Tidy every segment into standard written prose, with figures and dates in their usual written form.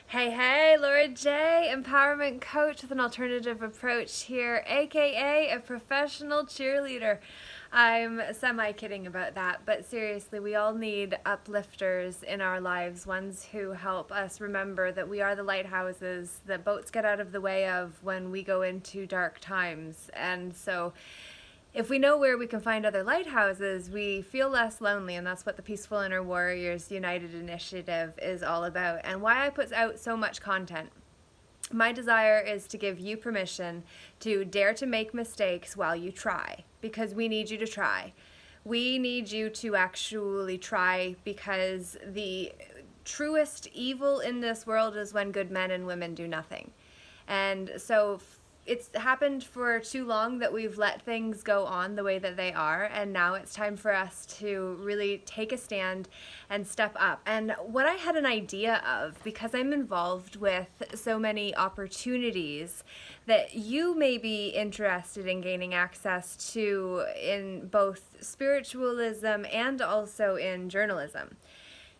Hey, hey, Laura J, empowerment coach with an alternative approach here, aka a professional cheerleader. I'm semi kidding about that, but seriously, we all need uplifters in our lives, ones who help us remember that we are the lighthouses that boats get out of the way of when we go into dark times. And so, if we know where we can find other lighthouses, we feel less lonely, and that's what the Peaceful Inner Warriors United Initiative is all about, and why I put out so much content. My desire is to give you permission to dare to make mistakes while you try, because we need you to try. We need you to actually try, because the truest evil in this world is when good men and women do nothing. And so it's happened for too long that we've let things go on the way that they are, and now it's time for us to really take a stand and step up. And what I had an idea of, because I'm involved with so many opportunities that you may be interested in gaining access to in both spiritualism and also in journalism,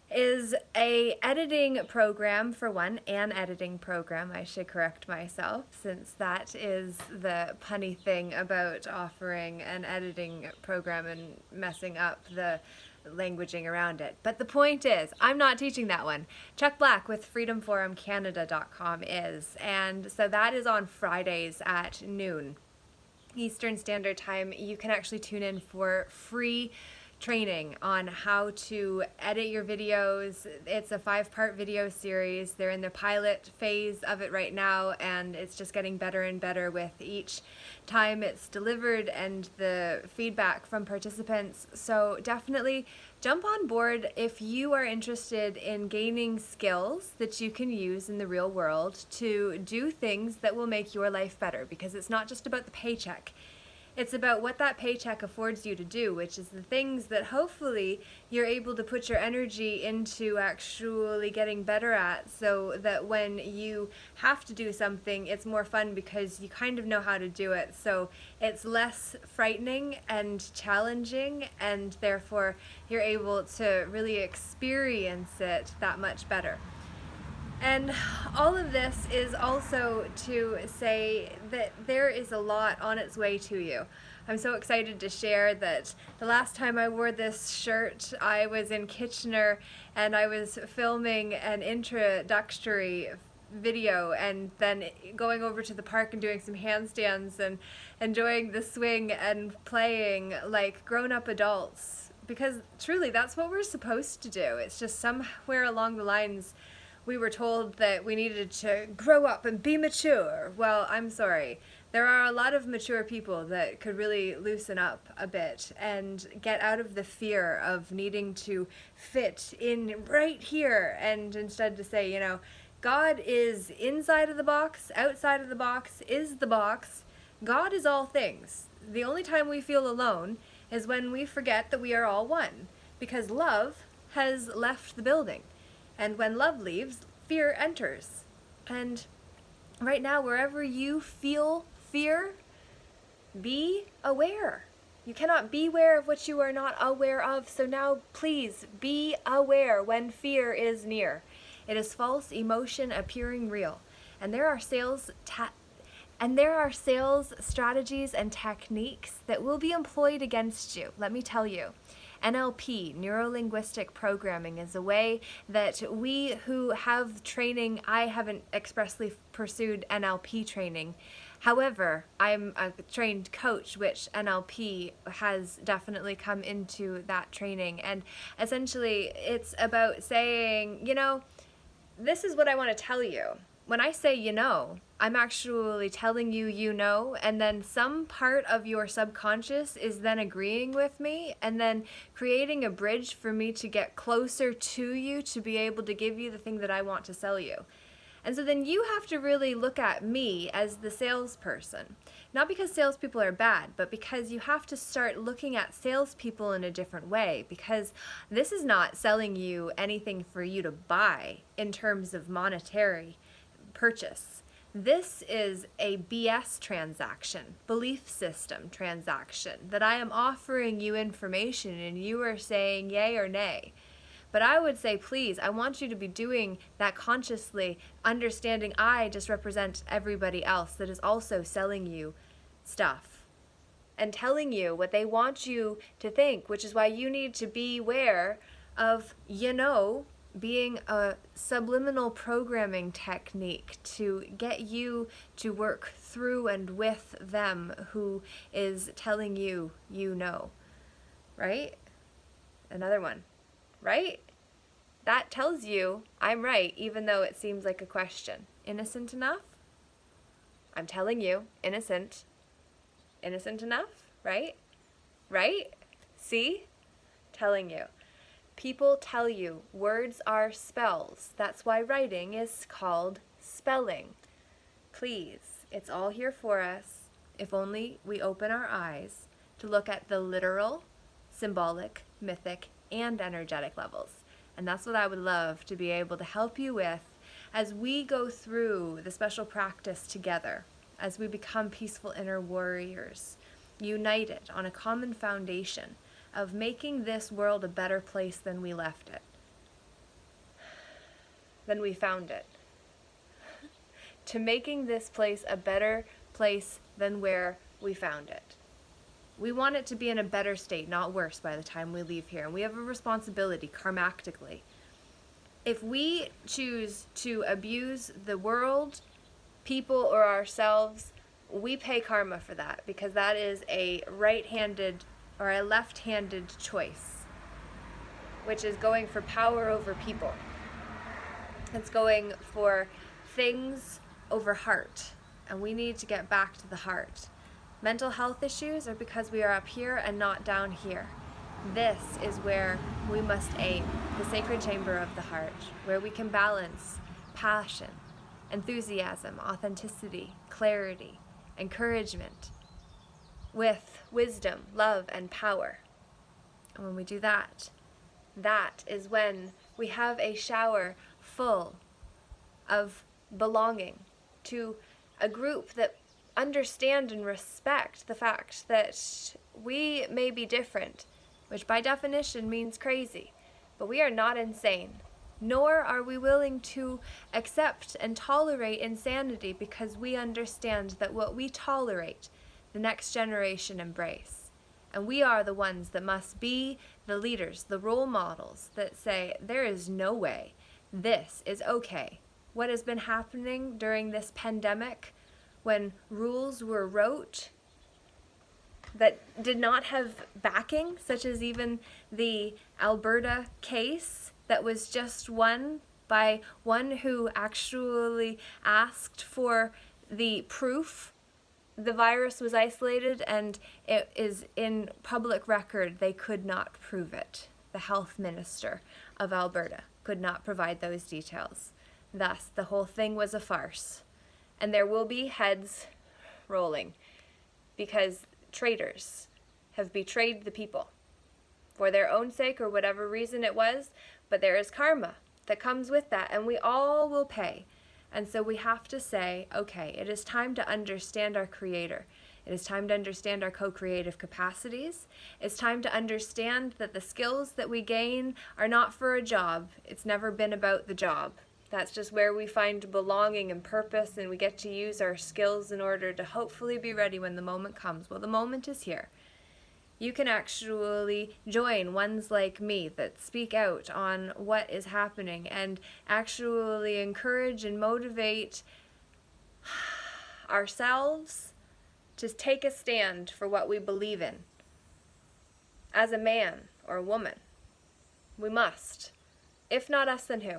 is a editing program. For one, an editing program, I should correct myself, since that is the punny thing about offering an editing program and messing up the languaging around it. But the point is, I'm not teaching that one. Chuck Black with freedomforumcanada.com is, and so that is on Fridays at noon Eastern Standard Time. You can actually tune in for free training on how to edit your videos. It's a 5-part video series. They're in the pilot phase of it right now, and it's just getting better and better with each time it's delivered and the feedback from participants. So definitely jump on board if you are interested in gaining skills that you can use in the real world to do things that will make your life better, because it's not just about the paycheck. It's about what that paycheck affords you to do, which is the things that hopefully you're able to put your energy into actually getting better at, so that when you have to do something, it's more fun because you kind of know how to do it. So it's less frightening and challenging, and therefore you're able to really experience it that much better. And all of this is also to say that there is a lot on its way to you. I'm so excited to share that the last time I wore this shirt, I was in Kitchener and I was filming an introductory video, and then going over to the park and doing some handstands and enjoying the swing and playing like grown-up adults, because truly that's what we're supposed to do. It's just somewhere along the lines we were told that we needed to grow up and be mature. Well, I'm sorry. There are a lot of mature people that could really loosen up a bit and get out of the fear of needing to fit in right here, and instead to say, God is inside of the box, outside of the box is the box. God is all things. The only time we feel alone is when we forget that we are all one, because love has left the building. And when love leaves, fear enters. And right now, wherever you feel fear, be aware. You cannot beware of what you are not aware of. So now, please be aware when fear is near. It is false emotion appearing real. And there are sales strategies and techniques that will be employed against you. Let me tell you. NLP, neuro-linguistic programming, is a way that we who have training, I haven't expressly pursued NLP training. However, I'm a trained coach, which NLP has definitely come into that training. And essentially, it's about saying, this is what I want to tell you. When I say I'm actually telling you and then some part of your subconscious is then agreeing with me and then creating a bridge for me to get closer to you to be able to give you the thing that I want to sell you. And so then you have to really look at me as the salesperson. Not because salespeople are bad, but because you have to start looking at salespeople in a different way, because this is not selling you anything for you to buy in terms of monetary purchase. This is a BS transaction, belief system transaction, that I am offering you information and you are saying yay or nay. But I would say, please, I want you to be doing that consciously, understanding I just represent everybody else that is also selling you stuff and telling you what they want you to think, which is why you need to beware of, being a subliminal programming technique to get you to work through and with them who is telling you, right? Another one, right? That tells you I'm right, even though it seems like a question. Innocent enough? I'm telling you, innocent. Innocent enough, right? Right? See? Telling you. People tell you words are spells. That's why writing is called spelling. Please, it's all here for us if only we open our eyes to look at the literal, symbolic, mythic, and energetic levels. And that's what I would love to be able to help you with as we go through the special practice together, as we become peaceful inner warriors, united on a common foundation of making this world a better place than we left it, than we found it, to making this place a better place than where we found it. We want it to be in a better state, not worse, by the time we leave here. And we have a responsibility, karmactically. If we choose to abuse the world, people, or ourselves, we pay karma for that, because that is a right-handed or a left-handed choice, which is going for power over people. It's going for things over heart, and we need to get back to the heart. Mental health issues are because we are up here and not down here. This is where we must aim, the sacred chamber of the heart, where we can balance passion, enthusiasm, authenticity, clarity, encouragement, with wisdom, love, and power. And when we do that, that is when we have a shower full of belonging to a group that understand and respect the fact that we may be different, which by definition means crazy, but we are not insane. Nor are we willing to accept and tolerate insanity, because we understand that what we tolerate, the next generation embrace. And we are the ones that must be the leaders, the role models that say, there is no way this is okay. What has been happening during this pandemic, when rules were wrote that did not have backing, such as even the Alberta case that was just won by one who actually asked for the proof the virus was isolated, and it is in public record they could not prove it. The health minister of Alberta could not provide those details. Thus, the whole thing was a farce. And there will be heads rolling, because traitors have betrayed the people for their own sake or whatever reason it was, but there is karma that comes with that, and we all will pay. And so we have to say, okay, it is time to understand our Creator. It is time to understand our co-creative capacities. It's time to understand that the skills that we gain are not for a job. It's never been about the job. That's just where we find belonging and purpose, and we get to use our skills in order to hopefully be ready when the moment comes. Well, the moment is here. You can actually join ones like me that speak out on what is happening and actually encourage and motivate ourselves to take a stand for what we believe in. As a man or a woman, we must. If not us, then who?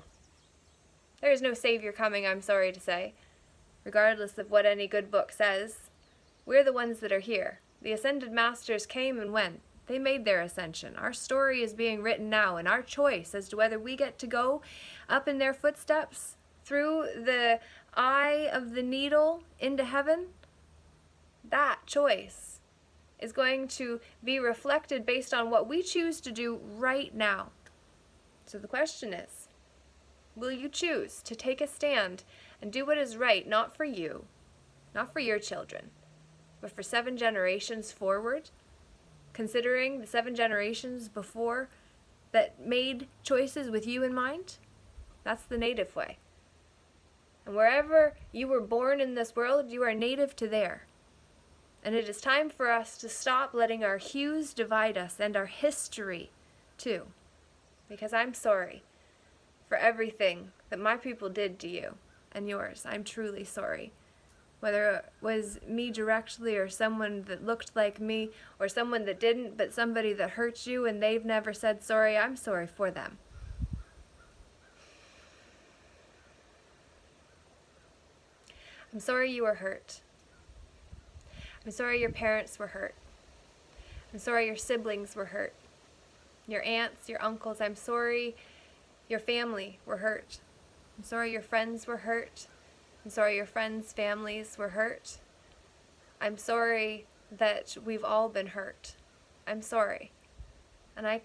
There is no savior coming, I'm sorry to say. Regardless of what any good book says, we're the ones that are here. The ascended masters came and went. They made their ascension. Our story is being written now, and our choice as to whether we get to go up in their footsteps through the eye of the needle into heaven, that choice is going to be reflected based on what we choose to do right now. So the question is, will you choose to take a stand and do what is right, not for you, not for your children, but for 7 generations forward, considering the 7 generations before that made choices with you in mind, that's the native way. And wherever you were born in this world, you are native to there. And it is time for us to stop letting our hues divide us, and our history too. Because I'm sorry for everything that my people did to you and yours. I'm truly sorry. Whether it was me directly, or someone that looked like me, or someone that didn't, but somebody that hurt you and they've never said sorry, I'm sorry for them. I'm sorry you were hurt. I'm sorry your parents were hurt. I'm sorry your siblings were hurt. Your aunts, your uncles. I'm sorry your family were hurt. I'm sorry your friends were hurt. I'm sorry your friends' families were hurt. I'm sorry that we've all been hurt. I'm sorry. And I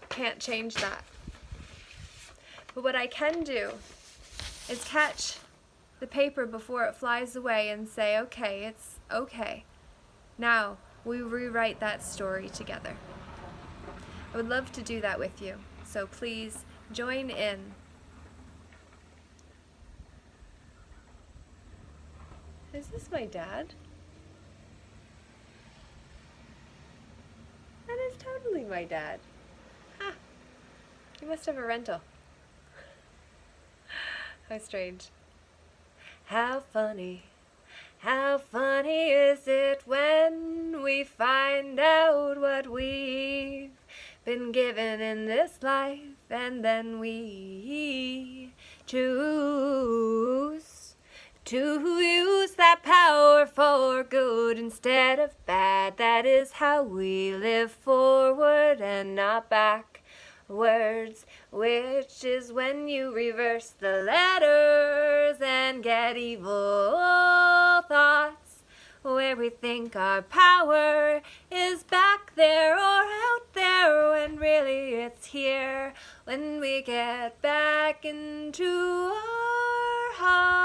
can't change that. But what I can do is catch the paper before it flies away and say, okay, it's okay. Now we rewrite that story together. I would love to do that with you, so please join in. Is this my dad? That is totally my dad. Ha! You must have a rental. How strange. How funny is it when we find out what we've been given in this life, and then we choose to use that power for good instead of bad. That is how we live forward and not backwards, which is when you reverse the letters and get evil thoughts, where we think our power is back there or out there, when really it's here, when we get back into our hearts.